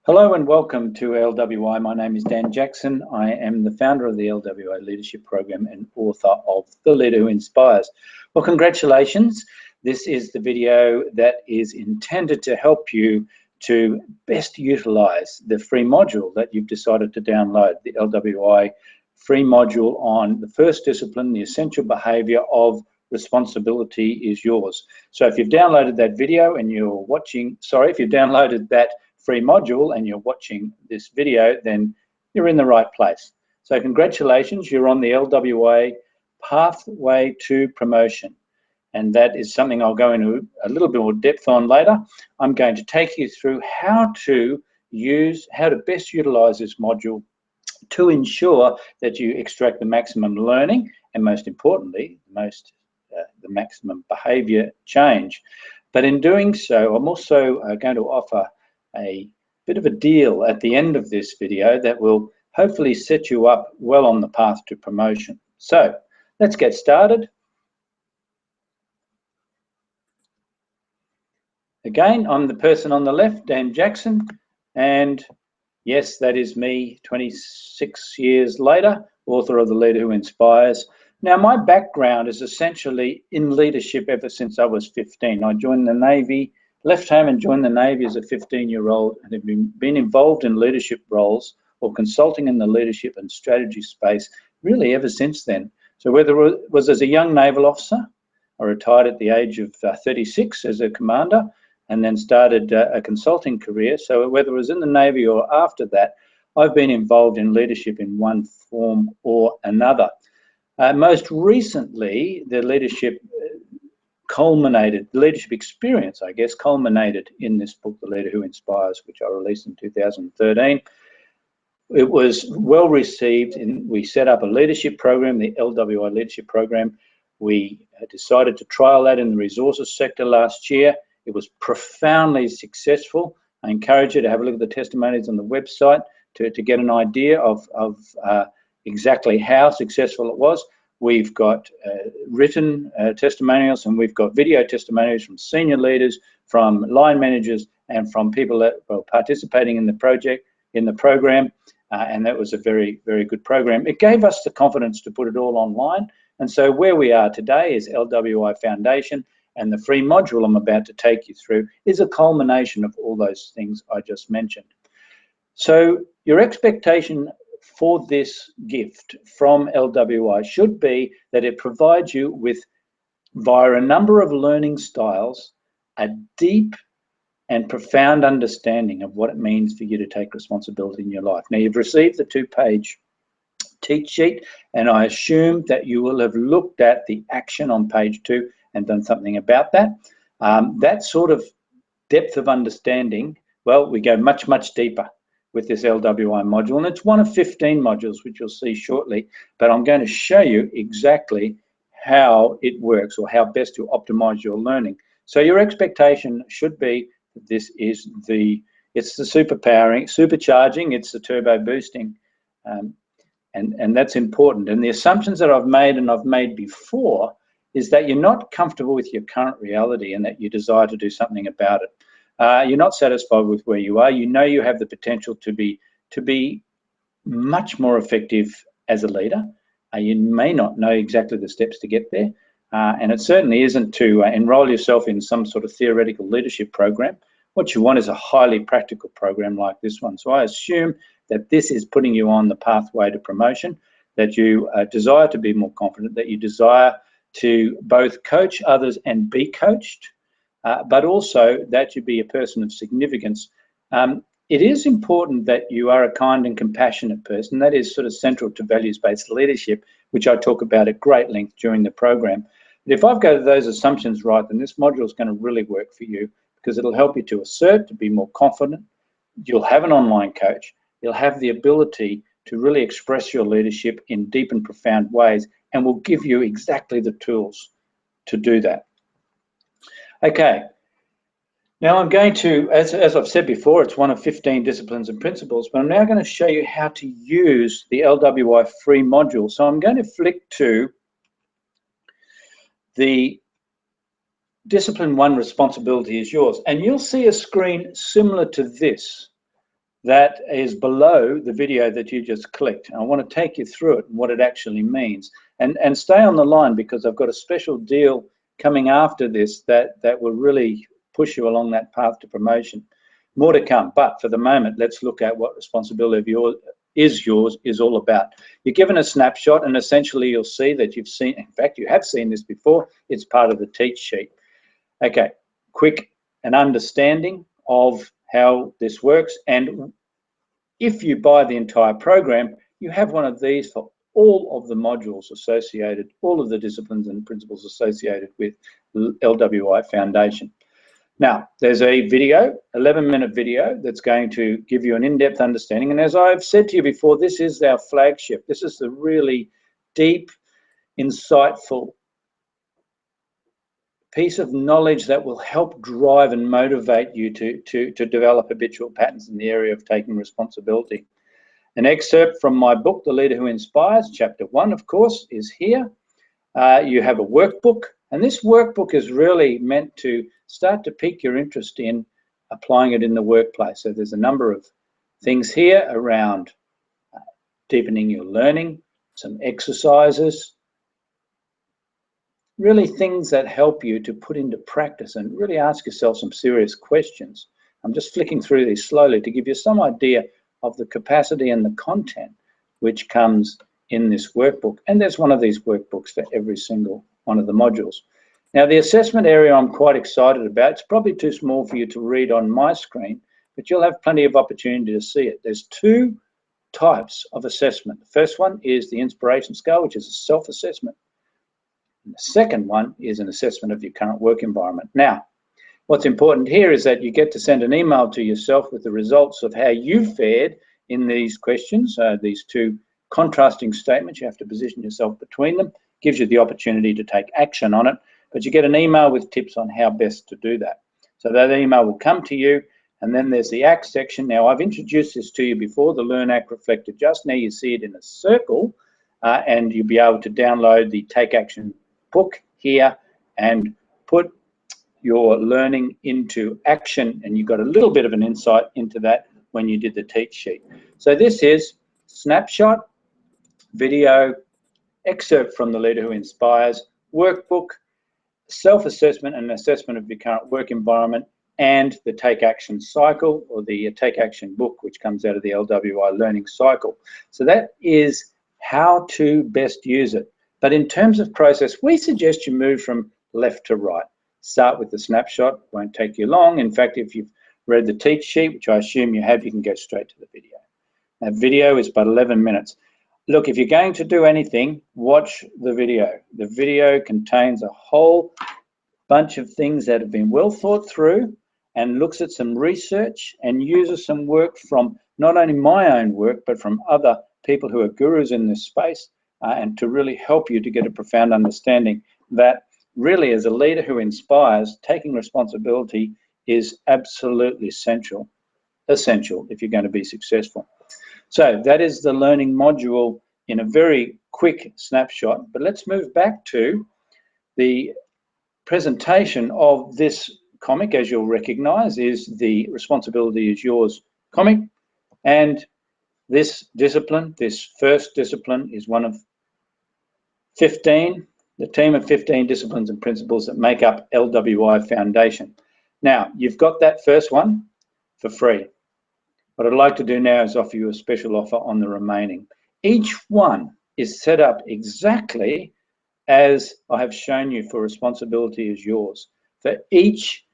Hello and welcome to LWI. My name is Dan Jackson. I am the founder of the LWI Leadership Program and author of The Leader Who Inspires. Well, congratulations. This is the video that is intended to help you to best utilize the free module that you've decided to download, the LWI free module on the first discipline, the essential behavior of responsibility is yours. So if you've downloaded that video and you're watching, if you've downloaded that free module and you're watching this video, then you're in the right place. So congratulations, you're on the LWI pathway to promotion. And that is something I'll go into a little bit more depth on later. I'm going to take you through how to best utilize this module to ensure that you extract the maximum learning and, most importantly, the maximum behavior change. But in doing so, I'm also going to offer a bit of a deal at the end of this video that will hopefully set you up well on the path to promotion. So let's get started. Again, I'm the person on the left, Dan Jackson, and yes, that is me 26 years later, author of The Leader Who Inspires. Now, my background is essentially in leadership ever since I was 15. I joined the Navy, left home and joined the Navy as a 15-year-old and have been involved in leadership roles or consulting in the leadership and strategy space really ever since then. So whether it was as a young naval officer, I retired at the age of 36 as a commander and then started a consulting career. So whether it was in the Navy or after that, I've been involved in leadership in one form or another. Most recently, the leadership experience, I guess, culminated in this book, The Leader Who Inspires, which I released in 2013. It was well received, and we set up a leadership program, the LWI Leadership Program. We decided to trial that in the resources sector last year. It was profoundly successful. I encourage you to have a look at the testimonies on the website to get an idea of exactly how successful it was. We've got written testimonials and we've got video testimonials from senior leaders, from line managers, and from people that were participating in the program. And that was a very, very good program. It gave us the confidence to put it all online. And so where we are today is LWI Foundation, and the free module I'm about to take you through is a culmination of all those things I just mentioned. So your expectation for this gift from LWI should be that it provides you with, via a number of learning styles, a deep and profound understanding of what it means for you to take responsibility in your life. Now, you've received the 2-page cheat sheet, and I assume that you will have looked at the action on page 2 and done something about that. That sort of depth of understanding, well, we go much, much deeper with this LWI module, and it's one of 15 modules, which you'll see shortly, but I'm going to show you exactly how it works or how best to optimize your learning. So your expectation should be that this is it's the supercharging, it's the turbo boosting, and that's important. And the assumptions that I've made before is that you're not comfortable with your current reality and that you desire to do something about it. You're not satisfied with where you are. You know you have the potential to be much more effective as a leader. You may not know exactly the steps to get there. And it certainly isn't to enroll yourself in some sort of theoretical leadership program. What you want is a highly practical program like this one. So I assume that this is putting you on the pathway to promotion, that you desire to be more confident, that you desire to both coach others and be coached, but also that you be a person of significance. It is important that you are a kind and compassionate person. That is sort of central to values-based leadership, which I talk about at great length during the program. But if I've got those assumptions right, then this module is going to really work for you because it'll help you to assert, to be more confident. You'll have an online coach. You'll have the ability to really express your leadership in deep and profound ways, and will give you exactly the tools to do that. Okay, now I'm going to, as I've said before, it's one of 15 disciplines and principles, but I'm now going to show you how to use the LWI free module. So I'm going to flick to the Discipline 1, responsibility is yours. And you'll see a screen similar to this that is below the video that you just clicked. And I want to take you through it and what it actually means. And stay on the line, because I've got a special deal coming after this that will really push you along that path to promotion. More to come, but for the moment, let's look at what responsibility of yours is all about. You're given a snapshot, and essentially you'll see that you've seen, in fact, you have seen this before. It's part of the teach sheet. Okay, quick an understanding of how this works. And if you buy the entire program, you have one of these for all of the modules associated, all of the disciplines and principles associated with LWI Foundation. Now, there's a video, 11-minute video, that's going to give you an in-depth understanding. And as I've said to you before, this is our flagship. This is the really deep, insightful piece of knowledge that will help drive and motivate you to develop habitual patterns in the area of taking responsibility. An excerpt from my book, The Leader Who Inspires, Chapter 1, of course, is here. You have a workbook, and this workbook is really meant to start to pique your interest in applying it in the workplace. So there's a number of things here around deepening your learning, some exercises, really things that help you to put into practice and really ask yourself some serious questions. I'm just flicking through these slowly to give you some idea of the capacity and the content which comes in this workbook. And there's one of these workbooks for every single one of the modules. Now, the assessment area I'm quite excited about. It's probably too small for you to read on my screen, but you'll have plenty of opportunity to see it. There's two types of assessment. The first one is the inspiration scale, which is a self-assessment. And the second one is an assessment of your current work environment. Now, what's important here is that you get to send an email to yourself with the results of how you fared in these questions, these two contrasting statements. You have to position yourself between them. Gives you the opportunity to take action on it, but you get an email with tips on how best to do that. So that email will come to you, and then there's the ACT section. Now, I've introduced this to you before, the Learn, Act, Reflect, Adjust. Now you see it in a circle, and you'll be able to download the Take Action book here and put your learning into action, and you got a little bit of an insight into that when you did the teach sheet. So this is snapshot, video, excerpt from The Leader Who Inspires, workbook, self-assessment and assessment of your current work environment, and the Take Action cycle, or the Take Action book, which comes out of the LWI learning cycle. So that is how to best use it. But in terms of process, we suggest you move from left to right. Start with the snapshot, won't take you long. In fact, if you've read the teach sheet, which I assume you have, you can go straight to the video. That video is but 11 minutes. Look, if you're going to do anything, watch the video. The video contains a whole bunch of things that have been well thought through and looks at some research and uses some work from not only my own work, but from other people who are gurus in this space, and to really help you to get a profound understanding that really, as a leader who inspires, taking responsibility is absolutely essential if you're going to be successful. So that is the learning module in a very quick snapshot. But let's move back to the presentation of this comic. As you'll recognize, is the Responsibility is Yours comic. And this discipline, this first discipline, is one of 15, the team of 15 disciplines and principles that make up LWI Foundation. Now, you've got that first one for free. What I'd like to do now is offer you a special offer on the remaining. Each one is set up exactly as I have shown you for Responsibility is Yours. For each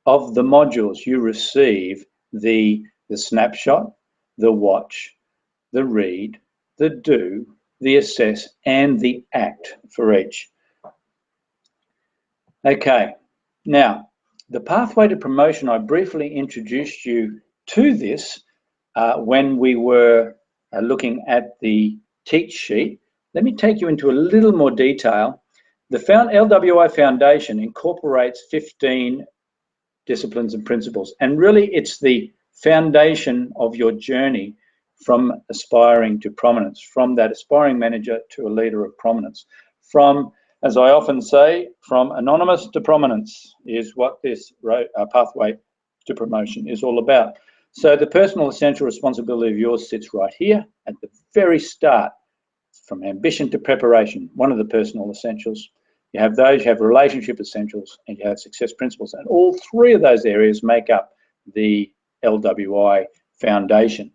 of the modules, you receive the snapshot, the watch, the read, the do, the assess, and the act for each. Okay, now, the pathway to promotion, I briefly introduced you to this when we were looking at the teach sheet. Let me take you into a little more detail. The LWI Foundation incorporates 15 disciplines and principles, and really it's the foundation of your journey from aspiring to prominence, from that aspiring manager to a leader of prominence, from As I often say, from anonymous to prominence is what this pathway to promotion is all about. So the personal essential responsibility of yours sits right here at the very start, from ambition to preparation, one of the personal essentials. You have those, you have relationship essentials, and you have success principles. And all three of those areas make up the LWI foundation.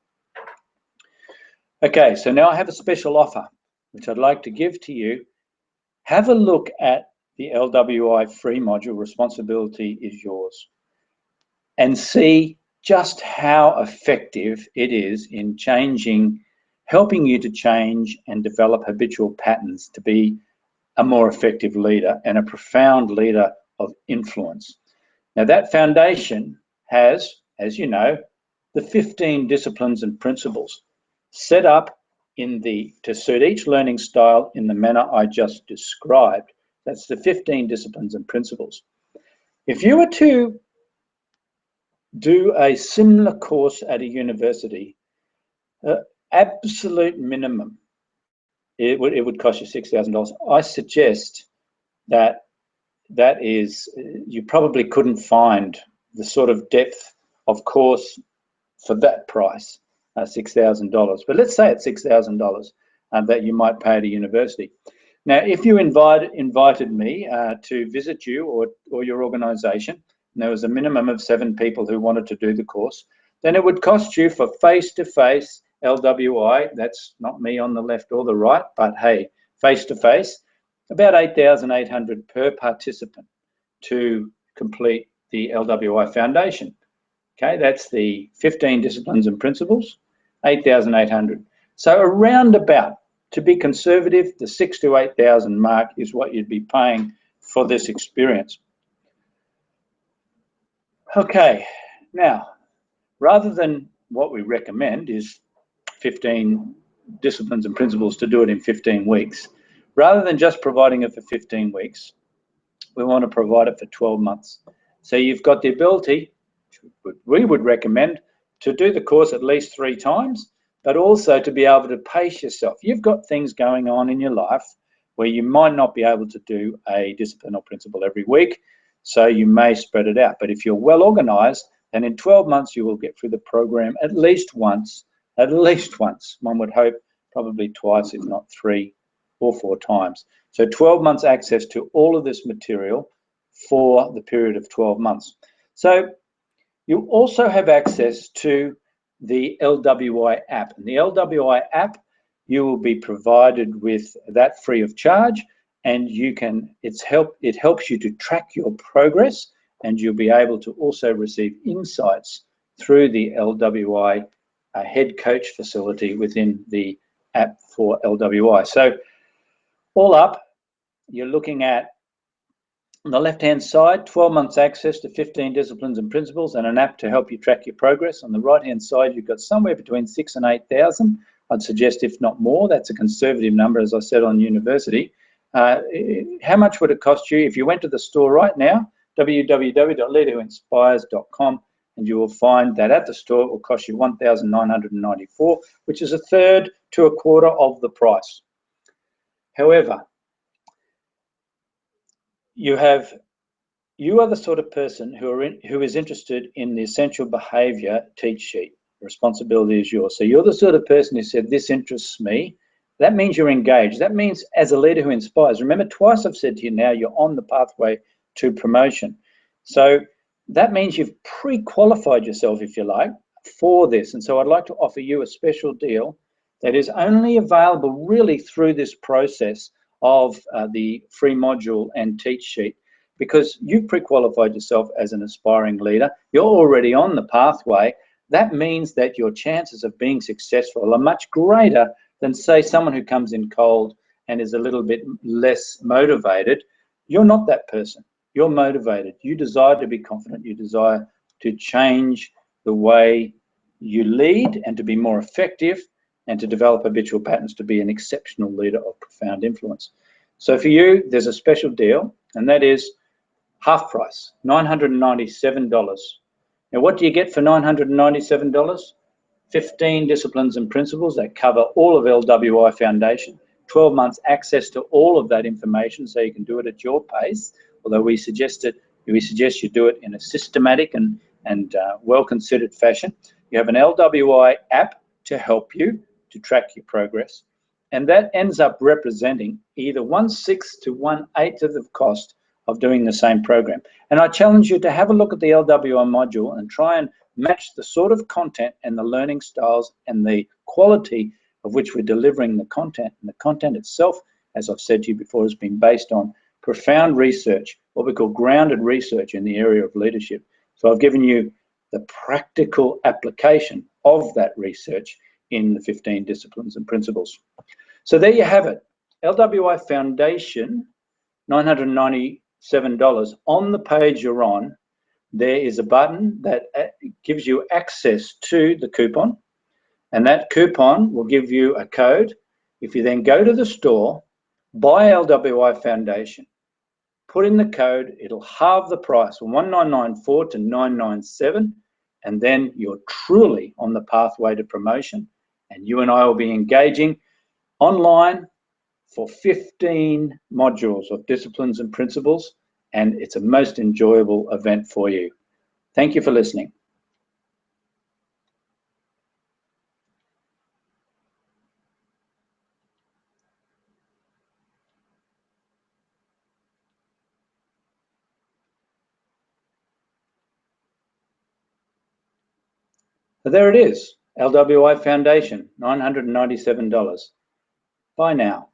Okay, so now I have a special offer, which I'd like to give to you. Have a look at the LWI free module, Responsibility is Yours, and see just how effective it is in helping you to change and develop habitual patterns to be a more effective leader and a profound leader of influence. Now, that foundation has, as you know, the 15 disciplines and principles set up to suit each learning style in the manner I just described. That's the 15 disciplines and principles. If you were to do a similar course at a university, absolute minimum, it would cost you $6,000. I suggest that you probably couldn't find the sort of depth of course for that price, $6,000. But let's say it's $6,000 that you might pay at a university. Now, if you invited me to visit you or your organization, and there was a minimum of 7 people who wanted to do the course, then it would cost you for face-to-face LWI, that's not me on the left or the right, but hey, face-to-face, about $8,800 per participant to complete the LWI foundation. Okay, that's the 15 disciplines and principles, $8,800. So around about, to be conservative, the $6,000 to $8,000 mark is what you'd be paying for this experience. Okay, now, rather than what we recommend is 15 disciplines and principles to do it in 15 weeks, rather than just providing it for 15 weeks, we want to provide it for 12 months. So you've got the ability, we would recommend, to do the course at least 3 times, but also to be able to pace yourself. You've got things going on in your life where you might not be able to do a discipline or principle every week, so you may spread it out. But if you're well organized, then in 12 months you will get through the program at least once, one would hope, probably twice, if not 3 or 4 times. So 12 months access to all of this material for the period of 12 months. So you also have access to the LWI app. And the LWI app, you will be provided with that free of charge, and it helps you to track your progress, and you'll be able to also receive insights through the LWI head coach facility within the app for LWI. So all up, you're looking at, on the left-hand side, 12 months access to 15 disciplines and principles and an app to help you track your progress. On the right-hand side, you've got somewhere between 6,000 and 8,000. I'd suggest, if not more, that's a conservative number, as I said, on university. How much would it cost you if you went to the store right now, www.leaderwhoinspires.com, and you will find that at the store it will cost you $1,994, which is a third to a quarter of the price. However, you are the sort of person who is interested in the essential behavior teach sheet. Responsibility is yours. So you're the sort of person who said, this interests me. That means you're engaged. That means, as a leader who inspires, remember, twice I've said to you now, you're on the pathway to promotion. So that means you've pre-qualified yourself, if you like, for this. And so I'd like to offer you a special deal that is only available really through this process of the free module and teach sheet, because you've pre-qualified yourself as an aspiring leader. You're already on the pathway. That means that your chances of being successful are much greater than, say, someone who comes in cold and is a little bit less motivated. You're not that person. You're motivated. You desire to be confident. You desire to change the way you lead and to be more effective and to develop habitual patterns to be an exceptional leader of profound influence. So for you, there's a special deal, and that is half price, $997. Now, what do you get for $997? 15 disciplines and principles that cover all of LWI Foundation, 12 months access to all of that information so you can do it at your pace, although we suggest you do it in a systematic and well-considered fashion. You have an LWI app to help you to track your progress, and that ends up representing either 1/6 to 1/8 of the cost of doing the same program. And I challenge you to have a look at the LWI module and try and match the sort of content and the learning styles and the quality of which we're delivering the content. And the content itself, as I've said to you before, has been based on profound research, what we call grounded research in the area of leadership. So I've given you the practical application of that research in the 15 disciplines and principles. So there you have it. LWI Foundation, $997. On the page you're on, there is a button that gives you access to the coupon, and that coupon will give you a code. If you then go to the store, buy LWI Foundation, put in the code, it'll halve the price from $1994 to $997, and then you're truly on the pathway to promotion, and you and I will be engaging online for 15 modules of disciplines and principles, and it's a most enjoyable event for you. Thank you for listening. So there it is, LWI Foundation, $997. Bye now.